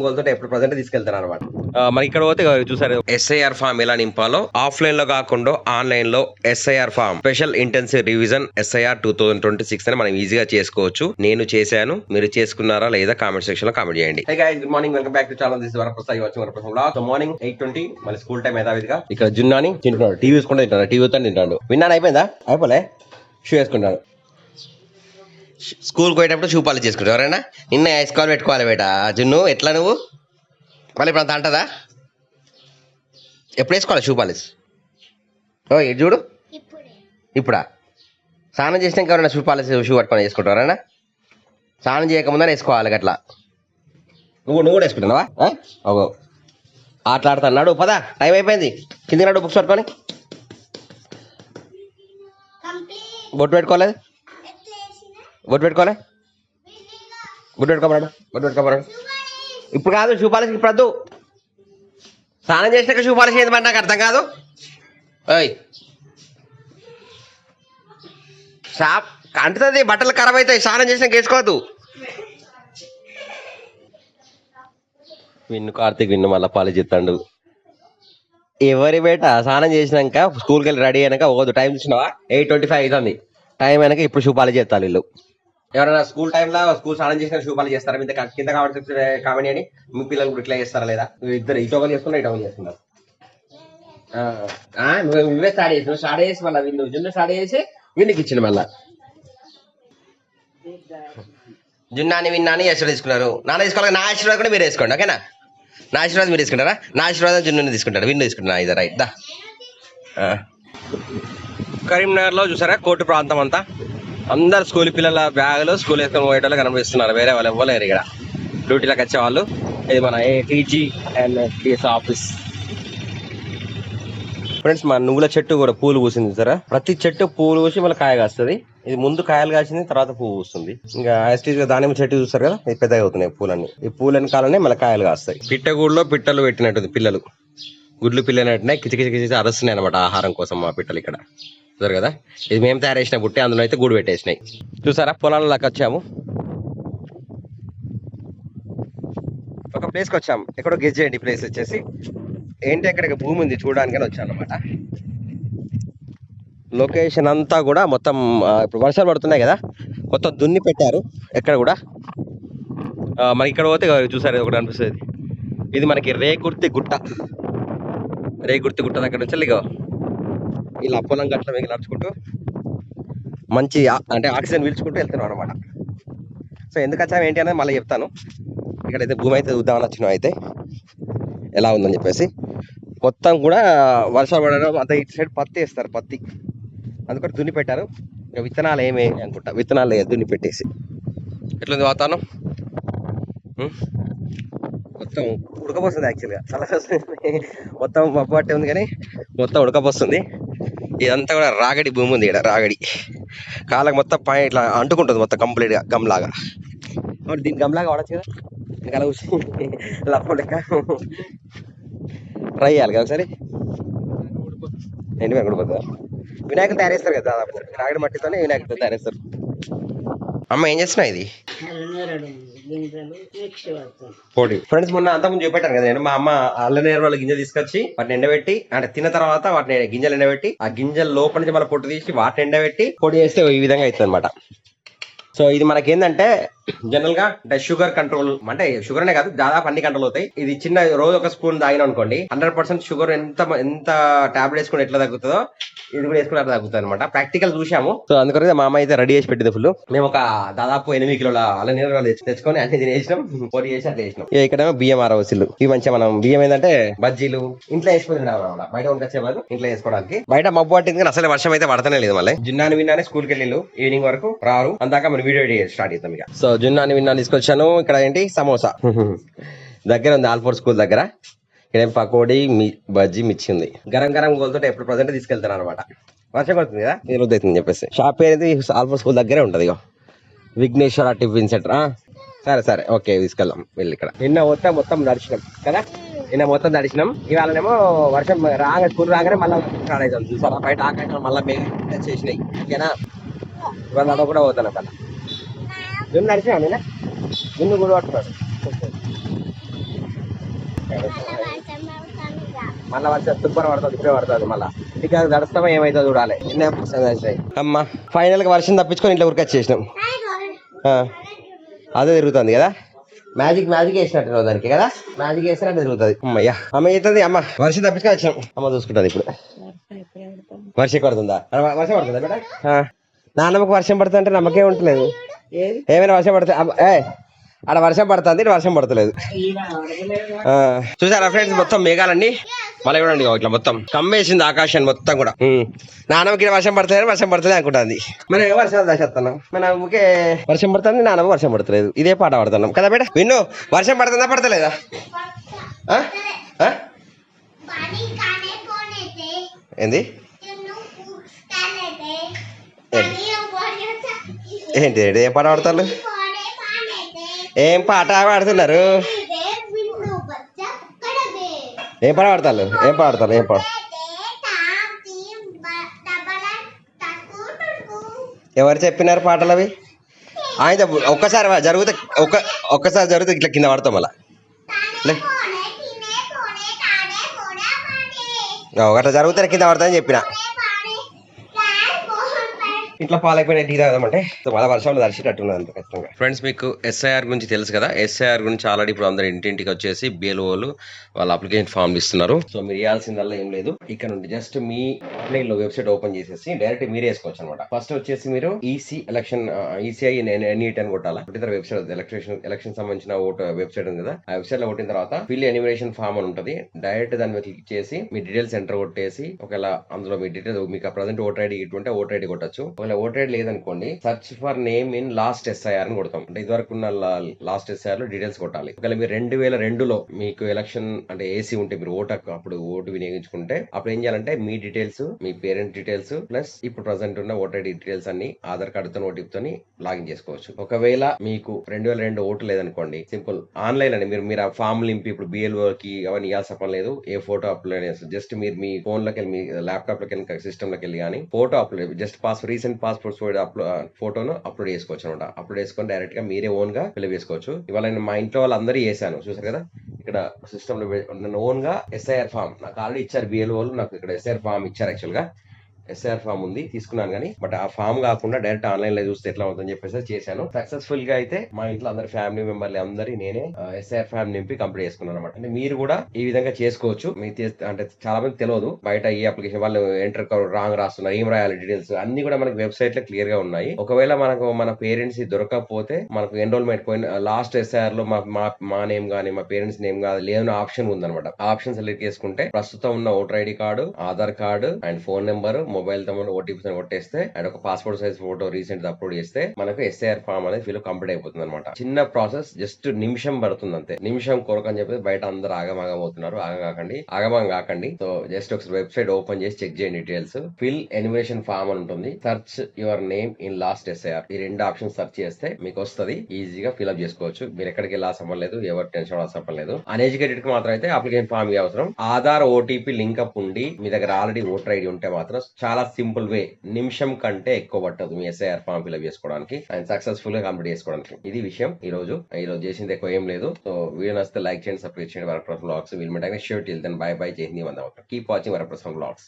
గోల్తో ఎప్పుడు ప్రజెంట్ తీసుకెళ్తారు అనమాట. మరి ఇక్కడ పోతే చూసారు ఎస్ఐఆర్ ఫామ్ ఎలా నింపాలో ఆఫ్లైన్ లో కాకుండా ఆన్లైన్ లో SIR form special intensive revision SIR 2026 అని మనం ఈజీగా చేసుకోవచ్చు. నేను చేశాను, మీరు చేసుకున్నారా లేదా కామెంట్ సెక్షన్ లో కామెంట్ చేయండి. Hey guys, good morning, welcome back to channel. This Varaprasad watching Varaprasad vlogs. Morning 8:20 మళ్ళీ స్కూల్ టైం యథావిధిగా. ఇక్కడ జున్నాని తింటున్నాడు, టీవీ చూసుకుంటూ తింటాడు, టీవీ తింటాడు. విన్నాను అయిపోయిందా? అయిపోలే, షూ వేసుకుంటాడు. స్కూల్కి పోయేటప్పుడు షూ పాలిష్ చేసుకుంటావు ఎవరైనా? నిన్న వేసుకోవాలి పెట్టుకోవాలి బేట. జున్ను ఎట్లా నువ్వు మళ్ళీ ఇప్పుడు అంత అంటదా? ఎప్పుడు వేసుకోవాలి షూ పాలిష్? ఓ ఇటు చూడు, ఇప్పుడా? స్నానం చేసినాక ఎవరైనా షూ పాలిష్ షూ పట్టుకొని వేసుకుంటావు ఎవరైనా? స్నానం చేయకముందని వేసుకోవాలి అట్లా. నువ్వు కూడా వేసుకుంటున్నావా? ఓ ఆటలాడుతున్నాడు. పదా, టైం అయిపోయింది, కింది నాడు బుక్స్ పట్టుకొని. బొట్టు పెట్టుకోలేదు, బొట్టు పెట్టుకోలే, బొట్టు పెట్టుకోమన్నాడు, బొట్టు పెట్టుకోమన్నాడు. ఇప్పుడు కాదు షూ పాలిష్, ఇప్పుడు వద్దు. స్నానం చేసినాక షూ పాలిష్ ఏంది మరి నాకు అర్థం కాదు. ఓయ్ షాప్ అంటుతుంది, బట్టలు ఖరాబ్ అవుతాయి, స్నానం చేసినాక వేసుకోవద్దు. విన్ను కార్తీక్ విన్ను మళ్ళీ పాలిష్ చేస్తాడు. ఎవరి బేట స్నానం చేసినాక స్కూల్కి వెళ్ళి రెడీ అయినాక పోదు. టైం చూసినావా? 8:25 అవుతుంది. టైం అయినాక ఇప్పుడు షూ పాలిష్ చేస్తారు వీళ్ళు. ఎవరైనా స్కూల్ టైంలో స్కూల్ స్నానం చేసిన షూ పాలిష్ చేస్తారా? మీ కింద కామెంట్ అని. మీ పిల్లలు కూడా ఇట్లా చేస్తారా లేదా? ఇద్దరు ఇటోవల్ చేస్తున్నారు, ఇటోవల్ చేస్తున్నారు. నువ్వే స్టార్ట్ చేసి, నువ్వు స్టార్ట్ చేసి మళ్ళీ విన్ను జున్ను స్టార్ట్ చేసి విన్నుకి ఇచ్చింది మళ్ళా. జున్నాని విన్నాని ఆశీర్వాదం తీసుకున్నారు. నాన్న తీసుకోవాలి, నా ఆశీర్వాదం కూడా మీరు వేసుకోండి, ఓకేనా? నా ఆశీర్వాదం మీరు తీసుకుంటారా? నా ఆశీర్వాదం జున్ను తీసుకుంటారు, విన్ను తీసుకుంటారా? ఇది రైట్ దా. కరీంనగర్లో చూసారా కోర్టు ప్రాంతం అంతా అందరు స్కూల్ పిల్లల బ్యాగులు స్కూల్ వేసుకొని పోయేటోళ్ళు కనిపిస్తున్నారు. వేరే వాళ్ళు ఇవ్వలేరు ఇక్కడ డ్యూటీలోకి వచ్చేవాళ్ళు. ఇది మన ATG and TS office. Friends, మా నువ్వుల చెట్టు కూడా పూలు పూసింది సరే. ప్రతి చెట్టు పూలు పూసి మళ్ళీ కాయ కాస్తుంది. ఇది ముందు కాయలు కాసింది, తర్వాత పువ్వు పూస్తుంది. ఇంకా యాస్టీజ్ దానిమ్మ చెట్టు చూస్తారు కదా, ఇది పెద్దగా అవుతున్నాయి పూలన్నీ. ఈ పూలని కాలనే మళ్ళీ కాయలు కాస్తాయి. పిట్టగూడులో పిట్టలు పెట్టినట్టుంది, పిల్లలు గుడ్లు పిల్లనట్టున్నాయి, కిచకిచకిచి అరుస్తున్నాయి అనమాట ఆహారం కోసం మా పిట్టలు ఇక్కడ. చూసారు కదా, ఇది మేము తయారు చేసిన బుట్టే, అందులో అయితే గూడు పెట్టేసినాయి. చూసారా పొలాలకి వచ్చాము, ఒక ప్లేస్కి వచ్చాము. ఎక్కడో గెస్ చేయండి ప్లేస్ వచ్చేసి ఏంటి. అక్కడ భూమి ఉంది చూడడానికి వచ్చాను అనమాట. లొకేషన్ అంతా కూడా మొత్తం ఇప్పుడు వర్షాలు పడుతున్నాయి కదా, మొత్తం దున్ని పెట్టారు ఎక్కడ కూడా. మనకి ఇక్కడ పోతే చూసారు ఒకటి అనిపిస్తుంది, ఇది మనకి రేగుర్తి గుట్ట. రేగుర్తి గుట్ట దగ్గర నుంచి ఇక ఇలా పొలం గట్ల మీకు నడుచుకుంటూ మంచి అంటే ఆక్సిజన్ పీల్చుకుంటూ వెళ్తున్నాం అనమాట. సో ఎందుకు వచ్చాము ఏంటి అనేది మళ్ళీ చెప్తాను. ఇక్కడైతే భూమి అయితే చూద్దామని వచ్చినాం, అయితే ఎలా ఉందని చెప్పేసి. మొత్తం కూడా వర్షాలు పడడం అంత ఇటు సైడ్ పత్తి వేస్తారు, పత్తి అందుకని దున్ని పెట్టారు. ఇక విత్తనాలు ఏమే అనుకుంటా, విత్తనాలు దున్ని పెట్టేసి. ఎట్లుంది వాతావరణం? మొత్తం ఉడకపోస్తుంది యాక్చువల్గా, చాలా మొత్తం మబ్బు పట్టే ఉంది కానీ మొత్తం ఉడకపోస్తుంది. ఇదంతా కూడా రాగడి భూమి ఉంది ఇక్కడ, రాగడి కాళ్ళకి మొత్తం పైన ఇట్లా అంటుకుంటుంది మొత్తం కంప్లీట్గా గమ్లాగా. దీని గమ్లాగా వాడచ్చు కదా, ఇంకా చూసి లప్ప లెక్క ట్రై చేయాలి కదా ఒకసారి. ఏంటి ఉడిపోతుందా? వినాయకులు తయారు చేస్తారు కదా దాదాపు, రాగడి మట్టితోనే వినాయకులు తయారు చేస్తారు. అమ్మ ఏం చేస్తున్నా ఇది? ఫ్రెండ్స్, మొన్న అంతా ముందు చూపెట్టాను కదా నేను, మా అమ్మ అల్లనేరు గింజలు తీసుకొచ్చి వాటిని ఎండబెట్టి, అంటే తిన్న తర్వాత వాటిని గింజలు ఎండబెట్టి ఆ గింజల లోపల నుంచి మన పొట్టు తీసి వాటిని ఎండబెట్టి పొడి చేస్తే ఈ విధంగా అవుతుంది అనమాట. సో ఇది మనకి ఏంటంటే జనరల్ గా అంటే షుగర్ కంట్రోల్, అంటే షుగర్ అనే కాదు దాదాపు అన్ని కంట్రోల్ అవుతాయి. ఇది చిన్న రోజు ఒక స్పూన్ తాగిన అనుకోండి 100% షుగర్ ఎంత టాబ్లెట్ వేసుకుని ఎట్లా తగ్గుతుందో ఇది కూడా వేసుకుని అట్లా తగ్గుతుంది అనమాట. ప్రాక్టికల్ చూసాము. సో అందుకని మా అమ్మ అయితే రెడీ చేసి పెట్టింది ఫుల్. మేము ఒక దాదాపు 8 కిలోల అల్లనేరు తెచ్చుకొని అన్ని తినేసినాం, పొడి చేసి అట్లా వేసినాం. ఇక్కడేమో బియ్యం ఆరవసిల్లు. ఇవి మంచిగా మనం బియ్యం ఏంటంటే బజ్జీలు ఇంట్లో వేసుకుని బయట కొనుకొచ్చే బదులు ఇంట్లో వేసుకోవడానికి. బయట మబ్బు పట్టింది కానీ అసలు వర్షం అయితే పడతానే లేదు. మళ్ళీ జున్నాని విన్నాని స్కూల్కి వెళ్ళి ఈవినింగ్ వరకు రారు, అందాక మనం వీడియో స్టార్ట్ చేద్దాం ఇక. సో జున్నాని విన్నాని తీసుకొచ్చాను. ఇక్కడ ఏంటి సమోసా దగ్గర ఉంది, ఆల్ఫోర్ స్కూల్ దగ్గర. ఇక్కడ పకోడీ బజ్జీ మిర్చి ఉంది. గరం గరం గోల్తో ఎప్పుడు ప్రజెంట్ తీసుకెళ్తాను అనమాట. వర్షం పడుతుంది కదా, ఈ రోజు అవుతుంది చెప్పేసి. షాప్ అనేది ఆల్ఫోర్ స్కూల్ దగ్గరే ఉంటది. ఇక విఘ్నేశ్వర టిఫిన్ సెంటర్. సరే ఓకే, తీసుకెళ్దాం వెళ్ళి. ఇక్కడ నిన్న మొత్తం నడిచినాం కదా, నిన్న మొత్తం నడిచినాం. ఇవాళనేమో వర్షం స్కూల్ రాగానే మళ్ళీ స్టార్ట్ అవుతాం. చూసారా బయట ఆకాశం మళ్ళీ మేము చేసినాయి. ఓకేనా, ఇవాళ నడ కూడా పోతాను అక్కడ. నిన్ను నడిచినా నిన్న నిన్ను కూడా పట్టుకున్నాడు. మళ్ళీ వర్షం తుప్పర పడుతుంది, ఇప్పుడే పడుతుంది మళ్ళీ. ఇక దడుస్తామో ఏమైతుందో చూడాలి. అమ్మ ఫైనల్ గా వర్షం తప్పించుకొని ఇంట్లో ఉరికొచ్చేసినాం. అదే తిరుగుతుంది కదా, మ్యాజిక్ వేసినట్టు దానికి కదా, మ్యాజిక్ వేసినట్టు తిరుగుతుంది. అమ్మయ్యా అమ్మ అవుతుంది. అమ్మ వర్షం తప్పించుకొని వచ్చినాం. అమ్మ చూసుకుంటుంది ఇప్పుడు. వర్షం పడుతుందా? వర్షం పడుతుందా బేట? నాన్నమ్మకి వర్షం పడుతుంటే నమ్మకే ఉంటలేదు. ఏమైనా వర్షం పడుతుంది ఆడ వర్షం పడుతుంది, వర్షం పడతలేదు. చూసారా ఫ్రెండ్స్, మొత్తం మేఘాలన్నీ మళ్ళీ చూడండి ఇట్లా మొత్తం కమ్మేసింది ఆకాశాన్ని మొత్తం కూడా. నాన్నమ్మకి వర్షం పడుతుంది అనుకుంటుంది. మనం వర్షాలు దాచేస్తున్నాం, మన ఊకే వర్షం పడుతుంది, నాన్నమ్మ వర్షం పడతలేదు. ఇదే పాట పడుతున్నాం కదా బేట. విన్ను వర్షం పడుతుందా పడతలేదా? ఏంది ఏంటి ఏం పాట పాడతారు? ఏం పాట పాడుతున్నారు? ఏం పాట పాడతారు? ఏం పాట ఎవరు చెప్పినారు పాటలు అవి? ఆయన ఒక్కసారి జరిగితే ఇట్లా కింద పడతాం మళ్ళా. అట్లా జరుగుతారు కింద పడతామని చెప్పిన. ఇంట్లో పాలైపోయిన టీ తాగదామంటే మళ్ళీ వర్షంలో దర్శినట్టున్నది అంత ఖచ్చితంగా. ఫ్రెండ్స్, మీకు ఎస్ఐఆర్ గురించి తెలుసు కదా. ఎస్ఐఆర్ గురించి ఆల్రెడీ ఇప్పుడు అందరు ఇంటింటికి వచ్చేసి బిఎల్ఓలు వాళ్ళ అప్లికేషన్ ఫామ్లు ఇస్తున్నారు. సో మీరు ఇవ్వాల్సిందల్లా ఏం లేదు, ఇక్కడ నుండి జస్ట్ మీ ఆన్లైన్ లో వెబ్సైట్ ఓపెన్ చేసేసి డైరెక్ట్ మీరే వేసుకోవచ్చు అనమాట. ఫస్ట్ వచ్చేసి మీరు ఈసీఐ NEET అని కొట్టాలా. కొట్టిన వెబ్సైట్ ఎలక్షన్ సంబంధించిన వెబ్సైట్ ఉంది కదా, ఆ వెబ్సైట్ లో కొట్టిన తర్వాత ఫిల్ ఎన్యుమరేషన్ ఫామ్ అని ఉంటుంది. డైరెక్ట్ దాని మీద క్లిక్ చేసి మీ డీటెయిల్స్ ఎంటర్ కొట్టేసి, ఒకవేళ అందులో మీ డీటెయిల్స్ మీకు ప్రజెంట్ ఓటర్ ఐడి ఇటు ఉంటే ఓటర్ ఐడి కొట్టచ్చు. ఓటర్ ఐడి లేదనుకోండి, search for name in last SIR అని కొడతాం. అంటే ఇదివరకు ఉన్న లాస్ట్ ఎస్ఐఆర్ లో డీటెయిల్స్ కొట్టాలి. ఒకవేళ మీరు 2002లో మీకు ఎలక్షన్ అంటే ఏసీ ఉంటే, మీరు అప్పుడు ఓటు వినియోగించుకుంటే అప్పుడు ఏం చేయాలంటే మీ డీటెయిల్స్, మీ పేరెంట్ డీటెయిల్స్ ప్లస్ ఇప్పుడు ప్రజెంట్ ఉన్న ఓటర్ ఐడి డీటెయిల్స్ అన్ని ఆధార్ కార్డుతో ఓటీపీతో లాగిన్ చేసుకోవచ్చు. ఒకవేళ మీకు 2002 ఓటు లేదనుకోండి, సింపుల్ ఆన్లైన్ అని మీరు ఆ ఫామ్ నింపి ఇప్పుడు బిఎల్ఓ కి అవన్నీ ఇవ్వాల్సిన పని లేదు. ఏ ఫోటో అప్లోడ్ చేస్తారు, జస్ట్ మీరు మీ ఫోన్ లోకి వెళ్ళి, మీ ల్యాప్టాప్ లోకి వెళ్ళి, సిస్టమ్ లోకి వెళ్ళి కానీ photo upload, just recent passport ఫోటోను అప్లోడ్ చేసుకోవచ్చు అనమాట. అప్లోడ్ చేసుకొని డైరెక్ట్ గా మీరే ఓన్ గా ఫిల్ చేసుకోవచ్చు. ఇవాళ నేను మా ఇంట్లో వాళ్ళందరూ చేశాను, చూసారు కదా. ఇక్కడ సిస్టమ్ లో నన్ను ఓన్ గా ఎస్ఐఆర్ ఫామ్ నాకు ఆల్రెడీ ఇచ్చారు. బిఎల్ వాళ్ళు నాకు ఇక్కడ ఎస్ఐఆర్ ఫామ్ ఇచ్చారు. యాక్చువల్ గా ఎస్ఐఆర్ ఫామ్ ఉంది, తీసుకున్నాను కానీ బట్ ఆ ఫామ్ కాకుండా డైరెక్ట్ ఆన్లైన్ లో చూస్తే ఎట్లా అవుతుందని చెప్పేసి చేశాను. సక్సెస్ఫుల్ గా అయితే మా ఇంట్లో అందరి ఫ్యామిలీ మెంబర్లు అందరి నేనే ఎస్ఐఆర్ ఫామ్ నింపి కంప్లీట్ చేసుకున్నాను అనమాట. అంటే మీరు కూడా ఈ విధంగా చేసుకోవచ్చు. మీకు అంటే చాలా మంది తెలియదు, బయట ఈ అప్లికేషన్ వాళ్ళు ఎంటర్ రాంగ్ రాస్తున్నారు, ఏం రాయాలి డీటెయిల్స్ అన్ని కూడా మనకి వెబ్సైట్ లో క్లియర్ గా ఉన్నాయి. ఒకవేళ మనకు మన పేరెంట్స్ దొరకకపోతే మనకు ఎన్రోల్మెంట్ పోయిన లాస్ట్ ఎస్ఐఆర్ లో మా నేమ్ గానీ మా పేరెంట్స్ నేమ్ గానీ లేని ఆప్షన్ ఉందన్నమాట. ఆ ఆప్షన్ సెలెక్ట్ చేసుకుంటే ప్రస్తుతం ఉన్న voter ID card, Aadhaar card and phone number, mobile తో ఓటీపీ కొట్టేస్తే అండ్ ఒక passport size photo recent upload చేస్తే మనకు ఎస్ఐఆర్ ఫామ్ అనేది ఫిల్ కంప్లీట్ అయిపోతుంది అనమాట. చిన్న ప్రాసెస్, జస్ట్ నిమిషం పడుతుంది అంతే. నిమిషం కొరకు అని చెప్పి బయట అందరూ ఆగమాగం అవుతున్నారు. ఆగమాగం కాకండి. సో జస్ట్ ఒక వెబ్సైట్ ఓపెన్ చేసి చెక్ చేయండి డీటెయిల్స్. ఫిల్ ఎన్యుమరేషన్ ఫామ్ అని ఉంటుంది. Search your name in last SIR, ఈ రెండు ఆప్షన్ సర్చ్ చేస్తే మీకు వస్తుంది. ఈజీగా ఫిల్అప్ చేసుకోవచ్చు. మీరు ఎక్కడికి వెళ్ళాల్సిన లేదు, ఎవరు టెన్షన్ అవసరం లేదు. అన్ఎడ్యుకేటెడ్ కి మాత్రం అయితే అప్లికేషన్ ఫామ్ అవసరం. ఆధార్ ఓటీపీ లింక్ అప్ ఉండి మీ దగ్గర ఆల్రెడీ ఓటర్ ఐడి ఉంటే మాత్రం చాలా సింపుల్ వే, నిమిషం కంటే ఎక్కువ పట్టదు మీ ఎస్ఐఆర్ ఫామ్ ఫిల్అప్ చేసుకోవడానికి అండ్ సక్సెస్ఫుల్ గా కంప్లీట్ చేసుకోవడానికి. ఇది విషయం. ఈ రోజు చేసింది ఎక్కువ ఏం లేదు. సో వీడియో నచ్చితే లైక్ చేయండి, సబ్స్క్రైబ్ చేయండి. Varaprasad vlogs will meet next show. Till then bye bye. జై హింద్, వందే మాతరం. Keep watching Varaprasad vlogs.